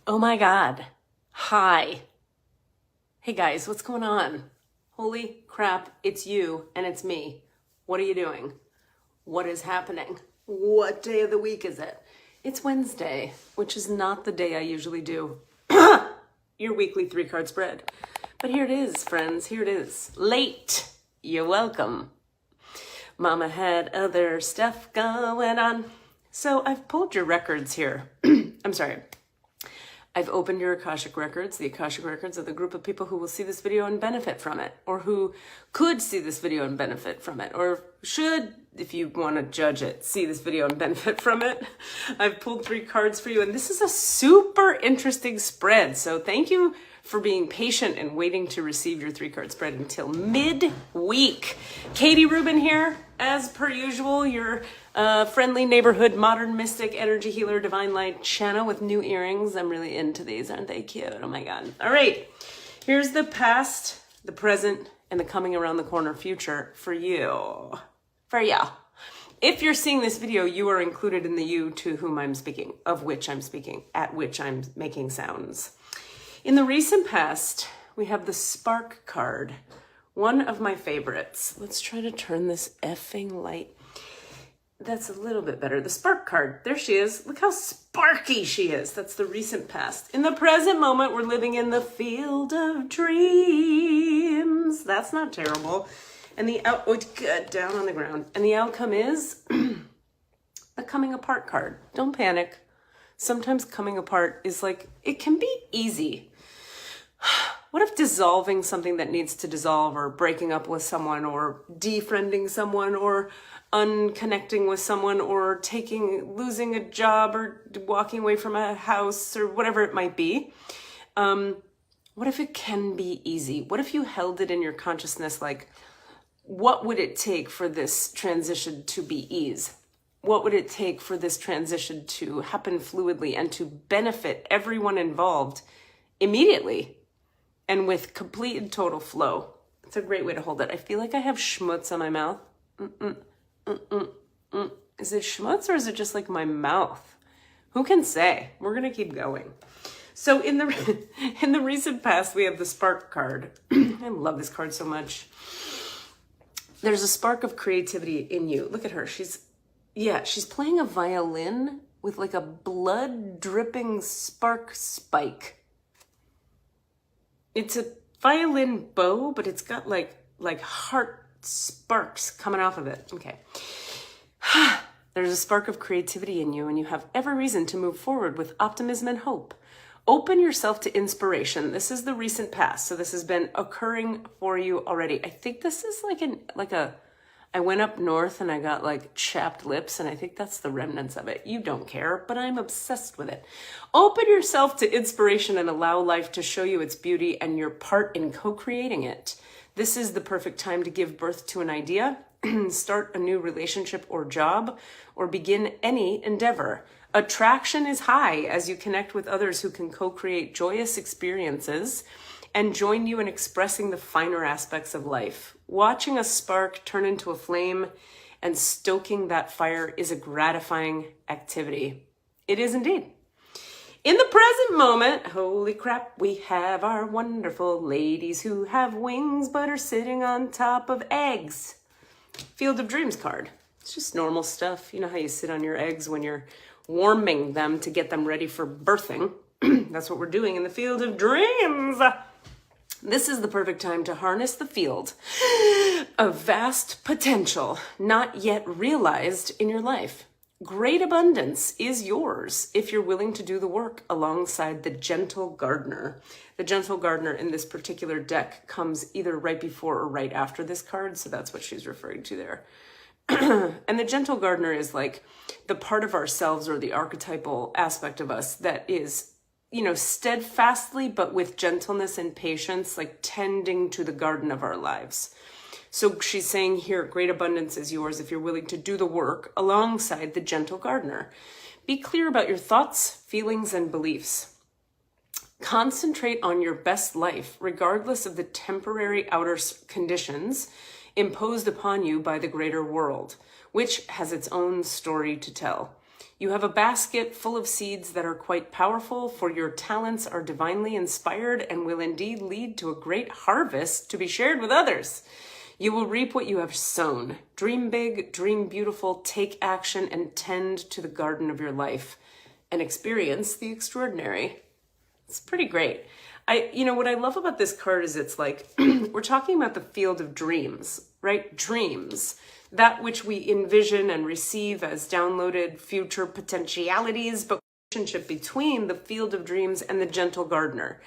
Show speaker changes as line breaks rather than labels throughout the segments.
Oh my God. Hi. Hey guys, what's going on? Holy crap, it's you and it's me. What are you doing? What is happening? What day of the week is it? It's Wednesday, which is not the day I usually do your weekly 3-card spread. But here it is, friends. Here it is. Late. You're welcome. Mama had other stuff going on. So I've pulled your records here. I'm sorry. I've opened your Akashic Records. The Akashic Records are the group of people who will see this video and benefit from it, or who could see this video and benefit from it, or should, if you want to judge it, see this video and benefit from it. I've pulled 3 cards for you, and this is a super interesting spread. So thank you for being patient and waiting to receive your 3-card spread until mid-week. Katie Rubin here, as per usual, your friendly neighborhood modern mystic energy healer divine light channel with new earrings. I'm really into these. Aren't they cute? Oh my God. All right. Here's the past, the present, and the coming around the corner future for you. For ya. If you're seeing this video, you are included in the you to whom I'm speaking, of which I'm speaking, at which I'm making sounds. In the recent past, we have the Spark card, one of my favorites. Let's try to turn this effing light. That's a little bit better. The Spark card, there she is. Look how sparky she is. That's the recent past. In the present moment, we're living in the field of dreams. That's not terrible. And good, down on the ground. And the outcome is the coming apart card. Don't panic. Sometimes coming apart is like, it can be easy. What if dissolving something that needs to dissolve, or breaking up with someone, or defriending someone, or unconnecting with someone, or losing a job, or walking away from a house, or whatever it might be? What if it can be easy? What if you held it in your consciousness like, what would it take for this transition to be ease? What would it take for this transition to happen fluidly and to benefit everyone involved immediately and with complete and total flow? It's a great way to hold it. I feel like I have schmutz on my mouth. Is it schmutz, or is it just like my mouth? Who can say? We're going to keep going. So in the recent past, we have the Spark card. I love this card so much. There's a spark of creativity in you. Look at her. She's playing a violin with like a blood dripping spark spike. It's a violin bow, but it's got like heart sparks coming off of it. Okay. There's a spark of creativity in you, and you have every reason to move forward with optimism and hope. Open yourself to inspiration. This is the recent past, so this has been occurring for you already. I think this is I went up north and I got like chapped lips, and I think that's the remnants of it. You don't care, but I'm obsessed with it. Open yourself to inspiration and allow life to show you its beauty and your part in co-creating it. This is the perfect time to give birth to an idea, start a new relationship or job, or begin any endeavor. Attraction is high as you connect with others who can co-create joyous experiences and join you in expressing the finer aspects of life. Watching a spark turn into a flame and stoking that fire is a gratifying activity. It is indeed. In the present moment, holy crap, we have our wonderful ladies who have wings but are sitting on top of eggs. Field of Dreams card. It's just normal stuff. You know how you sit on your eggs when you're warming them to get them ready for birthing. That's what we're doing in the Field of Dreams. This is the perfect time to harness the field of vast potential not yet realized in your life. Great abundance is yours if you're willing to do the work alongside the Gentle Gardener. The Gentle Gardener in this particular deck comes either right before or right after this card, so that's what she's referring to there. And the Gentle Gardener is like the part of ourselves, or the archetypal aspect of us that is, steadfastly but with gentleness and patience, like tending to the garden of our lives. So she's saying here, great abundance is yours if you're willing to do the work alongside the Gentle Gardener. Be clear about your thoughts, feelings, and beliefs. Concentrate on your best life, regardless of the temporary outer conditions imposed upon you by the greater world, which has its own story to tell. You have a basket full of seeds that are quite powerful, for your talents are divinely inspired and will indeed lead to a great harvest to be shared with others. You will reap what you have sown. Dream big, dream beautiful, take action, and tend to the garden of your life and experience the extraordinary. It's pretty great. What I love about this card is it's like, we're talking about the field of dreams, right? Dreams, that which we envision and receive as downloaded future potentialities, but relationship between the field of dreams and the gentle gardener.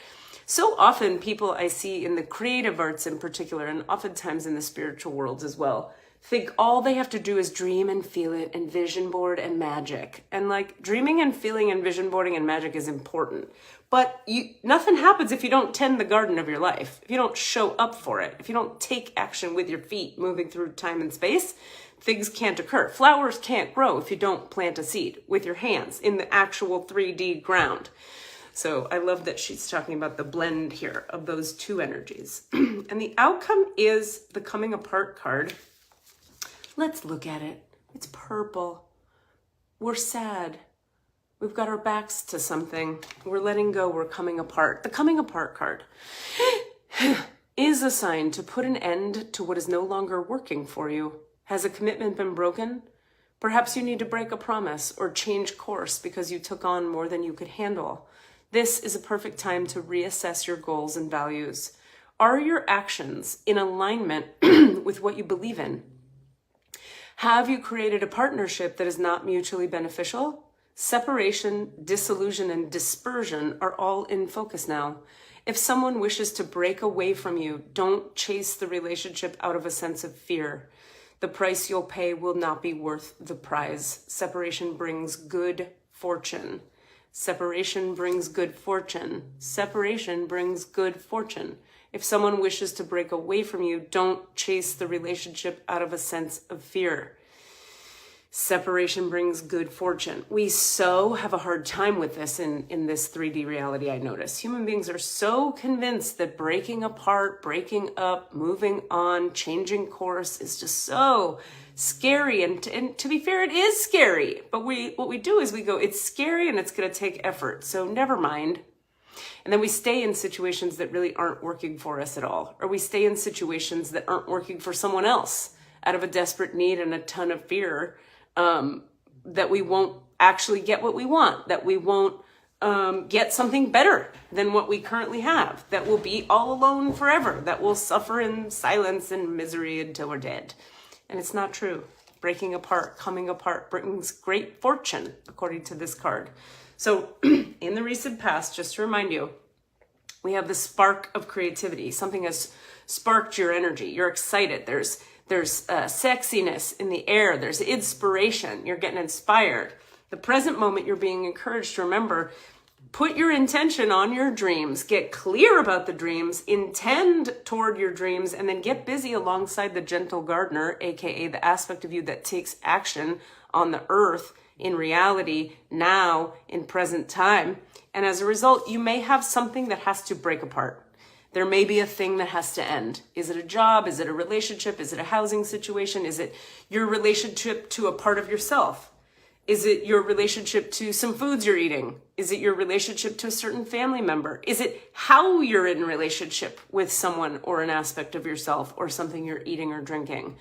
So often people I see in the creative arts in particular, and oftentimes in the spiritual worlds as well, think all they have to do is dream and feel it and vision board and magic. And like dreaming and feeling and vision boarding and magic is important. But nothing happens if you don't tend the garden of your life, if you don't show up for it, if you don't take action with your feet moving through time and space, things can't occur. Flowers can't grow if you don't plant a seed with your hands in the actual 3D ground. So I love that she's talking about the blend here of those two energies. And the outcome is the coming apart card. Let's look at it. It's purple. We're sad. We've got our backs to something. We're letting go. We're coming apart. The coming apart card is a sign to put an end to what is no longer working for you. Has a commitment been broken? Perhaps you need to break a promise or change course because you took on more than you could handle. This is a perfect time to reassess your goals and values. Are your actions in alignment with what you believe in? Have you created a partnership that is not mutually beneficial? Separation, disillusion, and dispersion are all in focus now. If someone wishes to break away from you, don't chase the relationship out of a sense of fear. The price you'll pay will not be worth the prize. Separation brings good fortune. Separation brings good fortune. Separation brings good fortune. If someone wishes to break away from you, don't chase the relationship out of a sense of fear. Separation brings good fortune. We so have a hard time with this in this 3D reality, I notice. Human beings are so convinced that breaking apart, breaking up, moving on, changing course is just so scary. And to be fair, it is scary. But what we do is we go, it's scary and it's going to take effort. So never mind. And then we stay in situations that really aren't working for us at all. Or we stay in situations that aren't working for someone else out of a desperate need and a ton of fear. That we won't actually get what we want, that we won't get something better than what we currently have, that we'll be all alone forever, that we'll suffer in silence and misery until we're dead. And it's not true. Breaking apart, coming apart brings great fortune, according to this card. So in the recent past, just to remind you, we have the spark of creativity. Something has sparked your energy. You're excited. There's sexiness in the air. There's inspiration. You're getting inspired. The present moment, you're being encouraged to remember, put your intention on your dreams, get clear about the dreams, intend toward your dreams, and then get busy alongside the gentle gardener, aka the aspect of you that takes action on the earth in reality now in present time. And as a result, you may have something that has to break apart. There may be a thing that has to end. Is it a job? Is it a relationship? Is it a housing situation? Is it your relationship to a part of yourself? Is it your relationship to some foods you're eating? Is it your relationship to a certain family member? Is it how you're in relationship with someone or an aspect of yourself or something you're eating or drinking?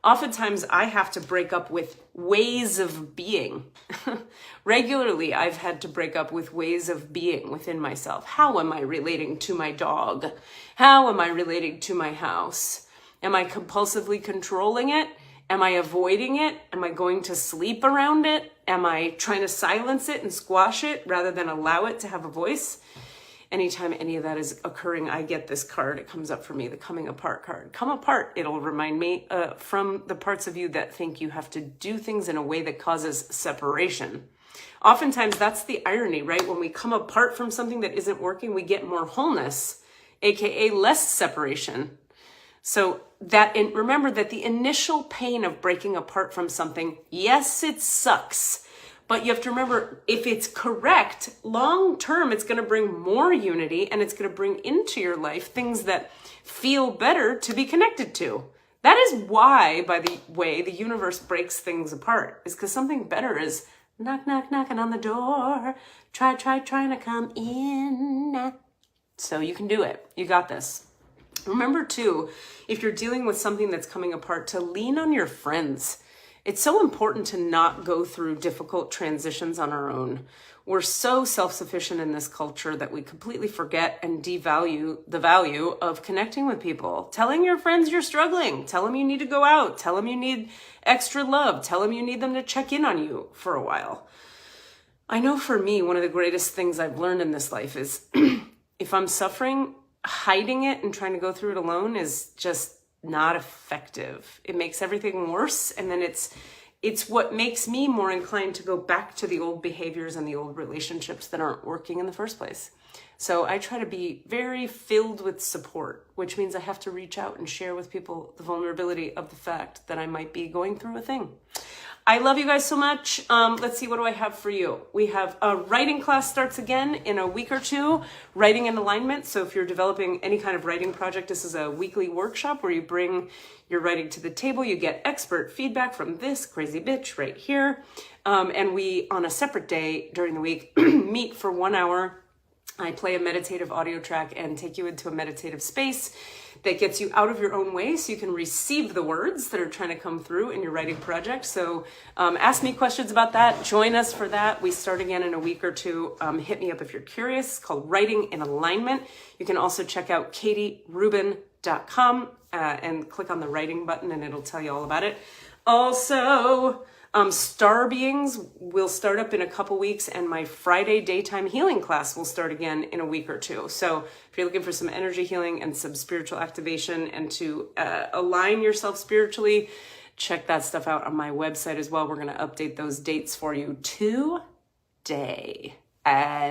Oftentimes I have to break up with ways of being. Regularly, I've had to break up with ways of being within myself. How am I relating to my dog? How am I relating to my house? Am I compulsively controlling it? Am I avoiding it? Am I going to sleep around it? Am I trying to silence it and squash it rather than allow it to have a voice? Anytime any of that is occurring, I get this card. It comes up for me, the coming apart card. Come apart. It'll remind me from the parts of you that think you have to do things in a way that causes separation. Oftentimes that's the irony, right? When we come apart from something that isn't working, we get more wholeness, aka less separation. So and remember that the initial pain of breaking apart from something, yes, it sucks. But you have to remember, if it's correct, long term, it's going to bring more unity and it's going to bring into your life things that feel better to be connected to. That is why, by the way, the universe breaks things apart, is because something better is Knock, knock, knocking on the door. Trying to come in. So you can do it. You got this. Remember too, if you're dealing with something that's coming apart, to lean on your friends. It's so important to not go through difficult transitions on our own. We're so self-sufficient in this culture that we completely forget and devalue the value of connecting with people. Telling your friends you're struggling. Tell them you need to go out. Tell them you need extra love. Tell them you need them to check in on you for a while. I know for me, one of the greatest things I've learned in this life is if I'm suffering, hiding it and trying to go through it alone is just not effective. It makes everything worse. And then it's what makes me more inclined to go back to the old behaviors and the old relationships that aren't working in the first place. So I try to be very filled with support, which means I have to reach out and share with people the vulnerability of the fact that I might be going through a thing. I love you guys so much. Let's see, what do I have for you? We have a writing class starts again in a week or two, writing in alignment. So if you're developing any kind of writing project, this is a weekly workshop where you bring your writing to the table. You get expert feedback from this crazy bitch right here. And we, on a separate day during the week, meet for 1 hour. I play a meditative audio track and take you into a meditative space that gets you out of your own way so you can receive the words that are trying to come through in your writing project. So ask me questions about that. Join us for that. We start again in a week or two. Hit me up if you're curious. It's called Writing in Alignment. You can also check out katierubin.com and click on the writing button and it'll tell you all about it. Also, Star Beings will start up in a couple weeks, and my Friday daytime healing class will start again in a week or two. So if you're looking for some energy healing and some spiritual activation and to align yourself spiritually, check that stuff out on my website as well. We're going to update those dates for you today.